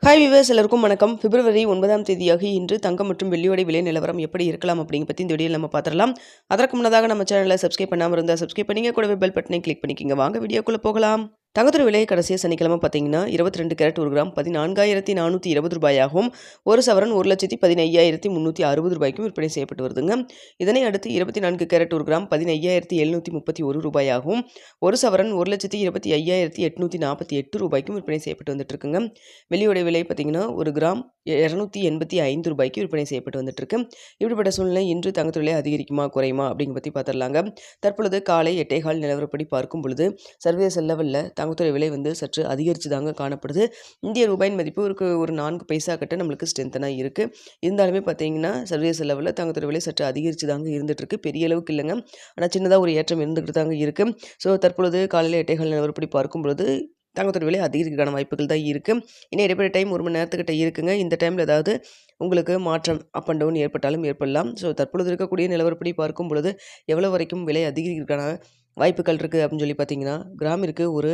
Hi viewers, எல்லாருக்கும் வணக்கம். பிப்ரவரி 9ஆம் தேதியாக இன்று தங்கம் மற்றும் வெள்ளியோட விலை நிலவரம் எப்படி இருக்கலாம் அப்படிங்க பற்றி இந்த வீடியோவில் நம்ம பார்த்துடலாம். அதற்கு முன்னதாக நம்ம சேனலை சப்ஸ்கிரைப் பண்ணாமல் இருந்தால் சப்ஸ்கிரைப் பண்ணிங்க, கூடவே பெல் பட்டனை கிளிக் பண்ணிக்கோங்க. வாங்க வீடியோக்குள்ளே போகலாம். தங்கத்தோட விலை கடைசியாக சனிக்கிழமை பார்த்தீங்கன்னா 22 கேரட் 1 கிராம் 14,420 ரூபாயாகவும், ஒரு சவரன் 1,15,360 ரூபாய்க்கும் விற்பனை செய்யப்பட்டு வருதுங்க. இதனை அடுத்து 24 கேரட் 1 கிராம் 15,731 ரூபாயாகவும், ஒரு சவரன் 1,25,848 ரூபாய்க்கும் விற்பனை செய்யப்பட்டு வந்துட்டு இருக்குங்க. வெள்ளியோட விலை பார்த்தீங்கன்னா 1 கிராம் 285 ரூபாய்க்கு விற்பனை செய்யப்பட்டு வந்துட்டு இருக்கு. இப்படிப்பட்ட சூழ்நிலை இன்று தங்கத்தோட விலை அதிகரிக்குமா குறையுமா அப்படிங்க பற்றி பார்த்துடலாங்க. தற்பொழுது காலை 8:15 நிலவரப்படி பார்க்கும் பொழுது சர்வதேச லெவலில் தங்கத்தோட விலை வந்துசற்று அதிகரித்து தாங்க காணப்படுது. இந்திய ரூபாயின் மதிப்பு ஒரு 4 பைசா கிட்ட நம்மளுக்கு ஸ்ட்ரென்த்தனாக இருக்குது. இருந்தாலுமே பார்த்தீங்கன்னா சர்வதேச லெவலில் தங்கத்தோட விலை சற்று அதிகரித்து தாங்க இருந்துட்டு இருக்கு. பெரிய அளவுக்கு இல்லைங்க, ஆனால் சின்னதாக ஒரு ஏற்றம் இருந்துகிட்டு தாங்க இருக்குது. ஸோ தற்பொழுது காலையில் 8:15 நிலவரப்படி பார்க்கும் பொழுது தங்கத்தோட விலை அதிகரிக்கிறதுக்கான வாய்ப்புகள் தான் இருக்குது. இன்னும் இடைப்பட்ட டைம் 1 மணி நேரத்துக்கிட்ட இருக்குங்க. இந்த டைமில் ஏதாவது உங்களுக்கு மாற்றம் அப் அண்ட் டவுன் ஏற்பட்டாலும் ஏற்படலாம். ஸோ தற்பொழுது இருக்கக்கூடிய நிலவரப்படி பார்க்கும் பொழுது எவ்வளோ வரைக்கும் விலை அதிகரிக்கிறதுக்கான வாய்ப்புகள் இருக்குது அப்படின்னு சொல்லி பார்த்தீங்கன்னா, கிராமிற்கு ஒரு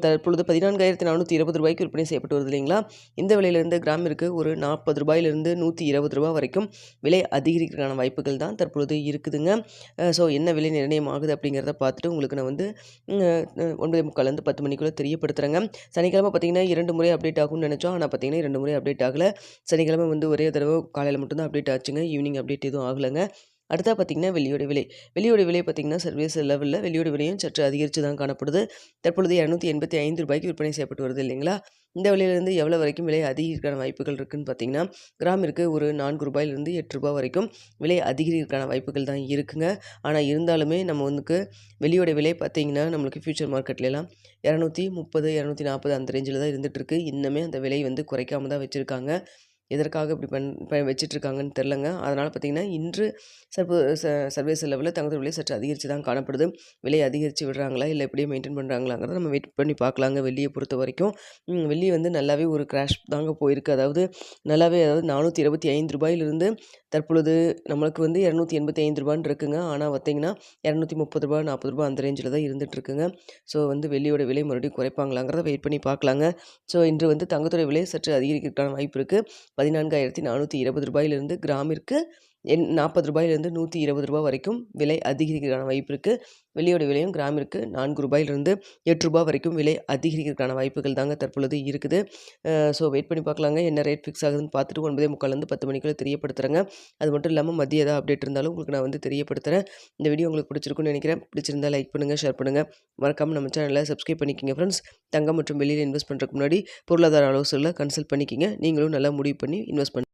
தற்பொழுது 14,420 ரூபாய்க்கு விற்பனை செய்யப்பட்டு வருது இல்லைங்களா. இந்த விலையிலிருந்து கிராமிற்கு ஒரு 40 ரூபாயிலிருந்து 120 ரூபா வரைக்கும் விலை அதிகரிக்கிறதுக்கான வாய்ப்புகள் தான் தற்பொழுது இருக்குதுங்க. ஸோ என்ன விலை நிர்ணயம் ஆகுது அப்படிங்கிறத பார்த்துட்டு உங்களுக்கு நான் வந்து 9:45 10 மணிக்குள்ளே தெரியப்படுத்துகிறேங்க. சனிக்கிழமை பார்த்தீங்கன்னா 2 முறை அப்டேட் ஆகும்னு நினச்சோம். ஆனால் பார்த்தீங்கன்னா 2 முறை அப்டேட் ஆகலை. சனிக்கிழமை வந்து ஒரே தடவை காலையில் மட்டும்தான் அப்டேட் ஆச்சுங்க. ஈவினிங் அப்டேட் எதுவும் ஆகலைங்க. அடுத்தா பார்த்தீங்கன்னா வெள்ளியோட விலை பார்த்தீங்கன்னா சர்வதேச லெவலில் வெள்ளியோட விலையும் சற்று அதிகரித்து தான் காணப்படுது. தற்பொழுது 285 ரூபாய்க்கு விற்பனை செய்யப்பட்டு வருது இல்லைங்களா. இந்த விலையிலேருந்து எவ்வளோ வரைக்கும் விலை அதிகரிக்கான வாய்ப்புகள் இருக்குதுன்னு பார்த்தீங்கன்னா, கிராமிற்கு ஒரு 4 ரூபாயிலிருந்து 8 ரூபாய் வரைக்கும் விலை அதிகரிக்கிறதுக்கான வாய்ப்புகள் தான் இருக்குங்க. ஆனால் இருந்தாலுமே நம்ம வந்து வெள்ளியோட விலை பார்த்தீங்கன்னா நம்மளுக்கு ஃபியூச்சர் மார்க்கெட்லாம் 230 240 அந்த ரேஞ்சில் தான் இருந்துகிட்ருக்கு. இன்னுமே அந்த விலை வந்து குறைக்காம தான் வச்சுருக்காங்க. எதற்காக இப்படி வச்சிட்ருக்காங்கன்னு தெரிலங்க. அதனால் பார்த்திங்கன்னா இன்று சர்வதேச லெவலில் தங்கத்தோட விலை சற்று அதிகரித்து தான் காணப்படுது. விலை அதிகரித்து விடுறாங்களா இல்லை எப்படியே மெயின்டைன் பண்ணுறாங்களாங்கிறத நம்ம வெயிட் பண்ணி பார்க்கலாங்க. வெள்ளியை பொறுத்த வரைக்கும் வெள்ளி வந்து நல்லாவே ஒரு கிராஷ் தாங்க போயிருக்கு. அதாவது நல்லாவே 425 ரூபாயிலிருந்து தற்பொழுது நம்மளுக்கு வந்து 285 ரூபான்னு இருக்குங்க. ஆனால் பார்த்திங்கன்னா 230 ரூபா 40 ரூபா அந்த ரேஞ்சில் தான் இருந்துகிட்ருக்குங்க. ஸோ வந்து வெள்ளியோட விலை மறுபடியும் குறைப்பாங்களாங்கிறத வெயிட் பண்ணி பார்க்கலாங்க. ஸோ இன்று வந்து தங்கத்தோட விலை சற்று அதிகரிக்கிறதுக்கான வாய்ப்பு இருக்குது. 14,420 ரூபாயிலிருந்து கிராமிற்கு 40 ரூபாயிலிருந்து 120 ரூபா வரைக்கும் விலை அதிகரிக்கிறதுக்கான வாய்ப்பு இருக்குது. வெள்ளியோட விலையும் கிராமிற்கு 4 ரூபாயிலிருந்து 8 ரூபா வரைக்கும் விலை அதிகரிக்கிறதுக்கான வாய்ப்புகள் தாங்க தற்பொழுது இருக்குது. ஸோ வெயிட் பண்ணி பார்க்கலாங்க. என்ன ரேட் ஃபிக்ஸ் ஆகுதுன்னு பார்த்துட்டு 9:45 10 மணிக்குள்ளே தெரியப்படுத்துகிறேங்க. அது மட்டும் இல்லாமல் மதிய ஏதாவது அப்டேட் இருந்தாலும் உங்களுக்கு நான் வந்து தெரியப்படுத்துகிறேன். இந்த வீடியோ உங்களுக்கு பிடிச்சிருக்குன்னு நினைக்கிறேன். பிடிச்சிருந்தா லைக் பண்ணுங்கள், ஷேர் பண்ணுங்கள். மறக்காமல் நம்ம சேனலை சப்ஸ்கிரைப் பண்ணிக்கோங்க ஃப்ரெண்ட்ஸ். தங்கம் மற்றும் வெளியில் இன்வெஸ்ட் பண்ணுறதுக்கு முன்னாடி பொருளாதார ஆலோசகர்களை கன்சல்ட் பண்ணிக்கிங்க. நீங்களும் நல்லா முடிவு பண்ணி இன்வெஸ்ட் பண்ணி